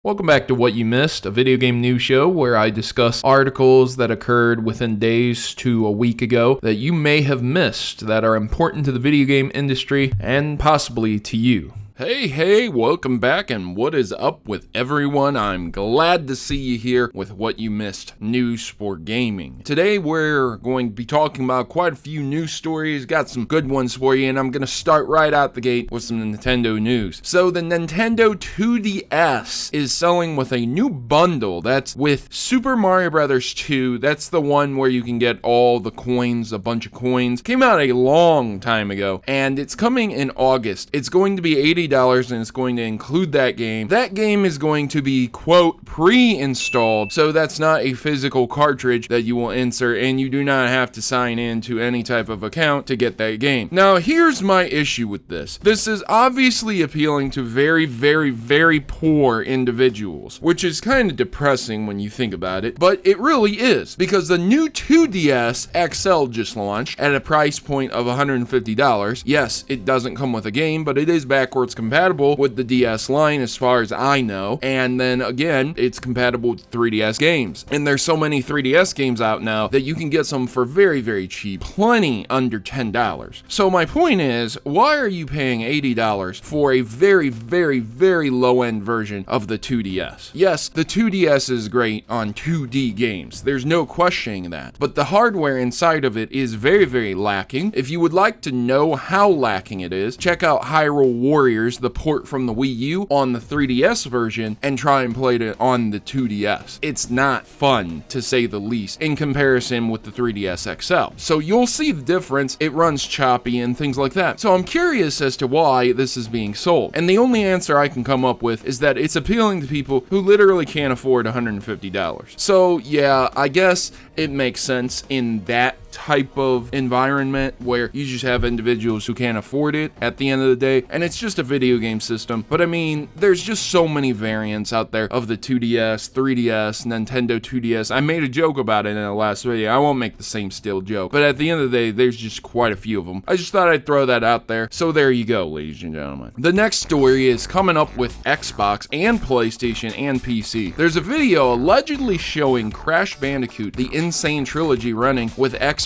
Welcome back to What You Missed, a video game news show where I discuss articles that occurred within days to a week ago that you may have missed that are important to the video game industry and possibly to you. Hey, welcome back, and what is up with everyone? I'm glad to see you here with What You Missed News for Gaming. Today we're going to be talking about quite a few news stories, got some good ones for you, and I'm going to start right out the gate with some Nintendo news. So the Nintendo 2DS is selling with a new bundle that's with Super Mario Bros. 2. That's the one where you can get all the coins, a bunch of coins. Came out a long time ago, and it's coming in August. It's going to be $80 and it's going to include that game. That game is going to be, quote, pre-installed, so that's not a physical cartridge that you will insert, and you do not have to sign in to any type of account to get that game. Now, here's my issue with this. This is obviously appealing to very poor individuals, which is kind of depressing when you think about it, but it really is, because the new 2DS XL just launched at a price point of $150. Yes, it doesn't come with a game, but it is backwards compatible with the DS line as far as I know, and then again, it's compatible with 3DS games. And there's so many 3DS games out now that you can get some for very cheap, plenty under $10. So my point is, why are you paying $80 for a very low-end version of the 2DS? Yes, the 2DS is great on 2D games. There's no questioning that. But the hardware inside of it is very lacking. If you would like to know how lacking it is, check out Hyrule Warriors, the port from the Wii U, on the 3DS version, and try and play it on the 2DS. It's not fun, to say the least, in comparison with the 3DS XL. So you'll see the difference. It runs choppy and things like that. So I'm curious as to why this is being sold. And the only answer I can come up with is that it's appealing to people who literally can't afford $150. So yeah, I guess it makes sense in that type of environment where you just have individuals who can't afford it at the end of the day, and it's just a video game system. But I mean, there's just so many variants out there of the 2DS, 3DS, Nintendo 2DS. I made a joke about it in the last video. I won't make the same still joke, but at the end of the day, there's just quite a few of them. I just thought I'd throw that out there. So there you go, ladies and gentlemen. The next story is coming up with Xbox and PlayStation and PC. There's a video allegedly showing Crash Bandicoot, the N.Sane Trilogy, running with Xbox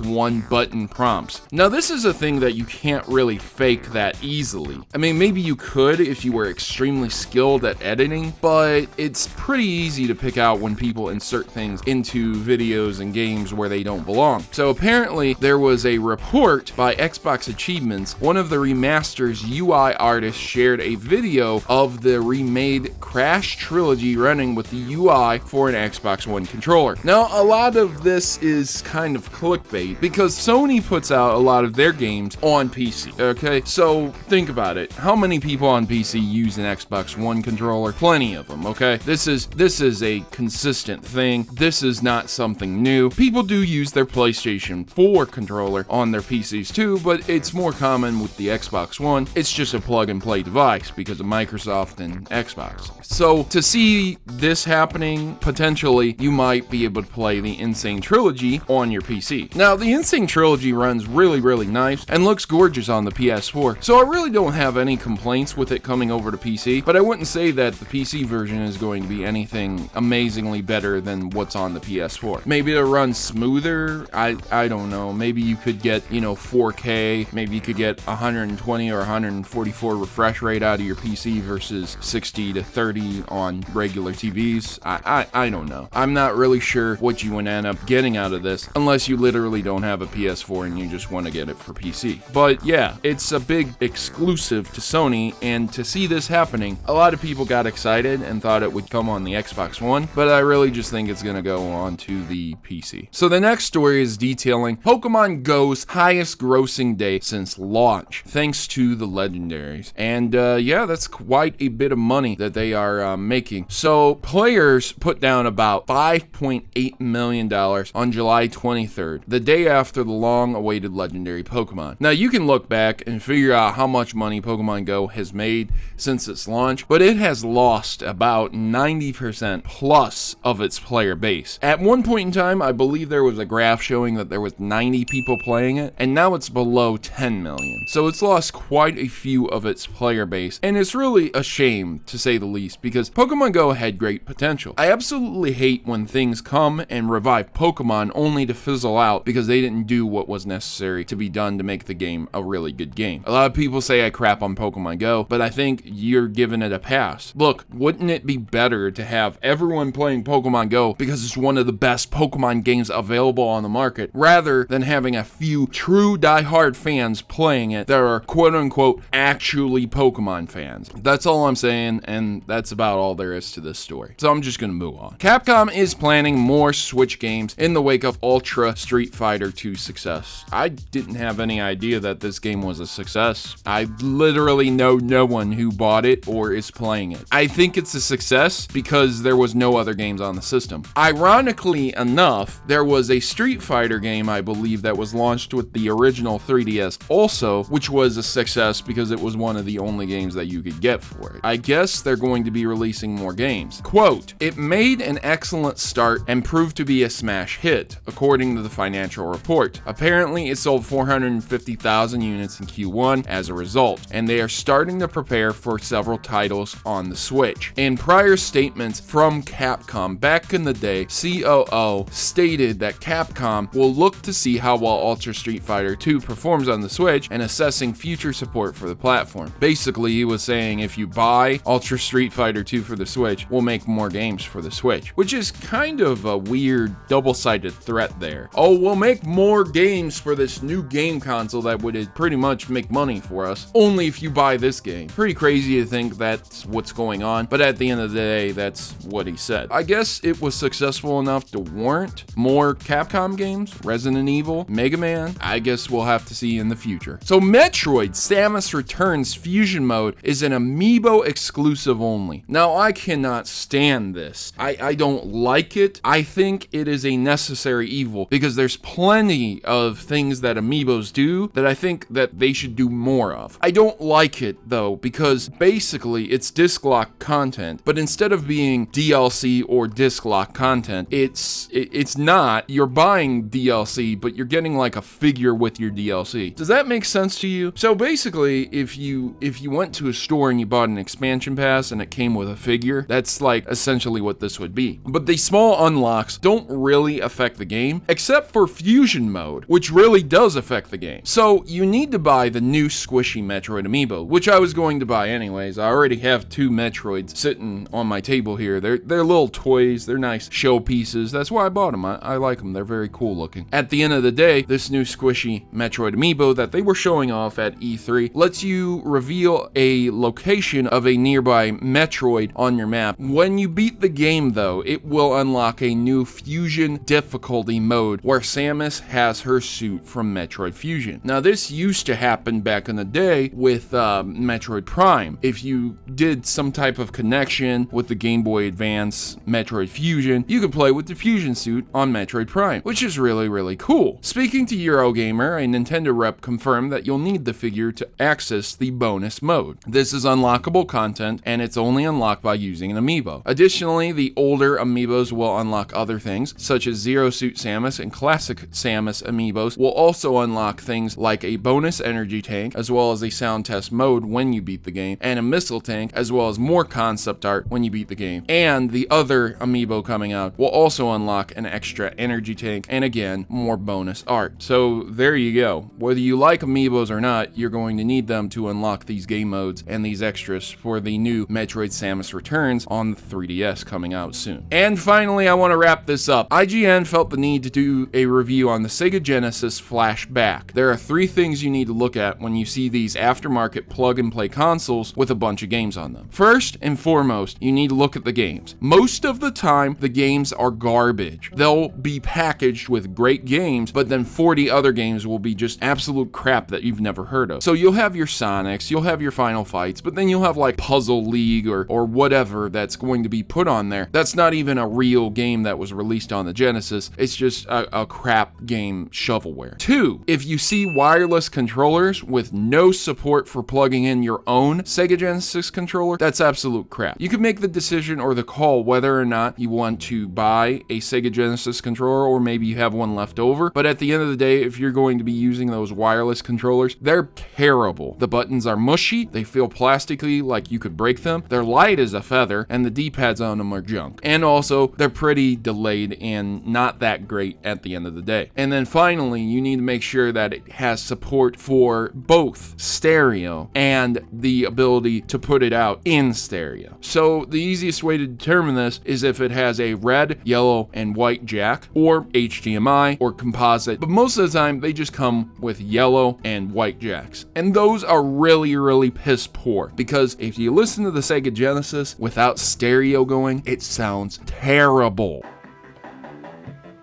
One button prompts. Now, this is a thing that you can't really fake that easily. I mean, maybe you could if you were extremely skilled at editing, but it's pretty easy to pick out when people insert things into videos and games where they don't belong. So apparently, there was a report by Xbox Achievements. One of the remaster's UI artists shared a video of the remade Crash Trilogy running with the UI for an Xbox One controller. Now, a lot of this is kind of clickbait because Sony puts out a lot of their games on PC, okay? So think about it. How many people on PC use an Xbox One controller? Plenty of them, okay? This is a consistent thing. This is not something new. People do use their PlayStation 4 controller on their PCs too, but it's more common with the Xbox One. It's just a plug and play device because of Microsoft and Xbox. So to see this happening, potentially you might be able to play the N.Sane Trilogy on your PC. Now, the N.Sane Trilogy runs really nice and looks gorgeous on the PS4, so I really don't have any complaints with it coming over to PC, but I wouldn't say that the PC version is going to be anything amazingly better than what's on the PS4. Maybe it'll run smoother, I don't know. Maybe you could get, 4K, maybe you could get 120 or 144 refresh rate out of your PC versus 60 to 30 on regular TVs. I don't know. I'm not really sure what you would end up getting out of this unless you literally don't have a PS4 and you just want to get it for PC. But yeah, it's a big exclusive to Sony, and to see this happening, a lot of people got excited and thought it would come on the Xbox One, but I really just think it's going to go on to the PC. So the next story is detailing Pokemon Go's highest grossing day since launch, thanks to the Legendaries. And yeah, that's quite a bit of money that they are making. So players put down about $5.8 million on July 23rd, the day after the long-awaited legendary Pokemon. Now, you can look back and figure out how much money Pokemon Pokemon Go has made since its launch, but it has lost about 90% plus of its player base. At one point in time, I believe there was a graph showing that there was 90 people playing it, and now it's below 10 million. So it's lost quite a few of its player base, and it's really a shame, to say the least, because Pokemon Go had great potential. I absolutely hate when things come and revive Pokemon only to fizzle out because they didn't do what was necessary to be done to make the game a really good game. A lot of people say I crap on Pokemon Go, but I think you're giving it a pass. Look, wouldn't it be better to have everyone playing Pokemon Go because it's one of the best Pokemon games available on the market, rather than having a few true diehard fans playing it that are quote-unquote actually Pokemon fans? That's all I'm saying, and that's about all there is to this story. So I'm just gonna move on. Capcom is planning more Switch games in the wake of Ultra Street Fighter 2's success. I didn't have any idea that this game was a success. I literally know no one who bought it or is playing it. I think it's a success because there was no other games on the system. Ironically enough, there was a Street Fighter game, I believe, that was launched with the original 3DS also, which was a success because it was one of the only games that you could get for it. I guess they're going to be releasing more games. Quote, "It made an excellent start and proved to be a smash hit," according to the financial report. Apparently, it sold 450,000 units in Q1 as a result, and they are starting to prepare for several titles on the Switch. In prior statements from Capcom back in the day, COO stated that Capcom will look to see how well Ultra Street Fighter 2 performs on the Switch and assessing future support for the platform. Basically, he was saying if you buy Ultra Street Fighter 2 for the Switch, we'll make more games for the Switch, which is kind of a weird double-sided threat there. Oh, we'll make more games for this new game console that would pretty much make money for us, only if you buy this game. Pretty crazy to think that's what's going on, but at the end of the day, that's what he said. I guess it was successful enough to warrant more Capcom games, Resident Evil, Mega Man. I guess we'll have to see in the future. So Metroid Samus Returns Fusion Mode is an Amiibo exclusive only. Now, I cannot stand this. I don't like it. I think it is a necessary evil because there's plenty of things that Amiibos do that I think that they should do more of. I don't like it though because basically it's disc lock content, but instead of being DLC or disc lock content, it's not. You're buying DLC, but you're getting like a figure with your DLC. Does that make sense to you? So basically, if you went to a store and you bought an expansion pass and it came with a figure, that's like essentially what this would be. But the small unlocks don't really affect the game, except for Fusion Mode, which really does affect the game. So you need to buy the new squishy Metroid Amiibo, which I was going to buy anyways. I already have 2 Metroids sitting on my table here. They're little toys. They're nice show pieces. That's why I bought them. I like them. They're very cool looking. At the end of the day, this new squishy Metroid Amiibo that they were showing off at E3 lets you reveal a location of a nearby Metroid on your map. When you beat the game though, it will unlock a new Fusion difficulty mode where Samus has her suit from Metroid Fusion. Now this used to happen back in the day with Metroid Prime. If you did some type of connection with the Game Boy Advance Metroid Fusion, you could play with the Fusion suit on Metroid Prime, which is really, really cool. Speaking to Eurogamer, a Nintendo rep confirmed that you'll need the figure to access the bonus mode. This is unlockable content, and it's only unlocked by using an Amiibo. Additionally, the older Amiibos will unlock other things, such as Zero Suit Samus and Classic Samus Amiibos will also unlock things like a bonus energy tank, as well as a sound test mode when you beat the game, and a missile tank, as well as more concept art when you beat the game. And the other Amiibo coming out will also unlock an extra energy tank, and again, more bonus art. So there you go. Whether you like Amiibos or not, you're going to need them to unlock these game modes and these extras for the new Metroid Samus Returns on the 3DS coming out soon. And finally, I want to wrap this up. IGN felt the need to do a review on the Sega Genesis Flashback. There are 3 things you need to look at when you see these aftermarket plug-and-play consoles with a bunch of games on them. First and foremost, you need to look at the games. Most of the time, the games are garbage. They'll be packaged with great games, but then 40 other games will be just absolute crap that you've never heard of. So you'll have your Sonics, you'll have your Final Fights, but then you'll have like Puzzle League or whatever that's going to be put on there. That's not even a real game that was released on the Genesis. It's just a crap game shovelware. 2, if you see wireless controllers with no support for for plugging in your own Sega Genesis controller, that's absolute crap. You can make the decision or the call whether or not you want to buy a Sega Genesis controller, or maybe you have one left over, but at the end of the day, if you're going to be using those wireless controllers, they're terrible. The buttons are mushy, they feel plasticky like you could break them, they're light as a feather, and the D-pads on them are junk. And also, they're pretty delayed and not that great at the end of the day. And then finally, you need to make sure that it has support for both stereo and the ability to put it out in stereo. So the easiest way to determine this is if it has a red, yellow, and white jack, or HDMI, or composite, but most of the time they just come with yellow and white jacks. And those are really piss poor, because if you listen to the Sega Genesis without stereo going, it sounds terrible.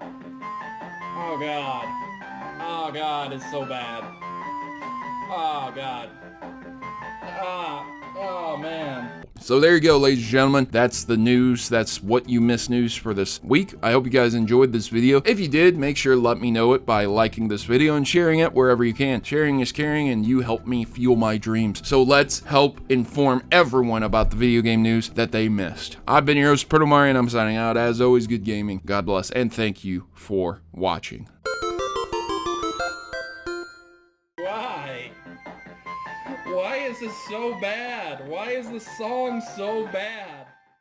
Oh god. Oh god, it's so bad. Oh god. Oh man. So there you go, ladies and gentlemen. That's the news. That's what you missed news for this week. I hope you guys enjoyed this video. If you did, make sure to let me know it by liking this video and sharing it wherever you can. Sharing is caring, and you help me fuel my dreams. So let's help inform everyone about the video game news that they missed. I've been your host, Protomario, and I'm signing out. As always, good gaming. God bless, and thank you for watching. Why is this so bad? Why is this song so bad?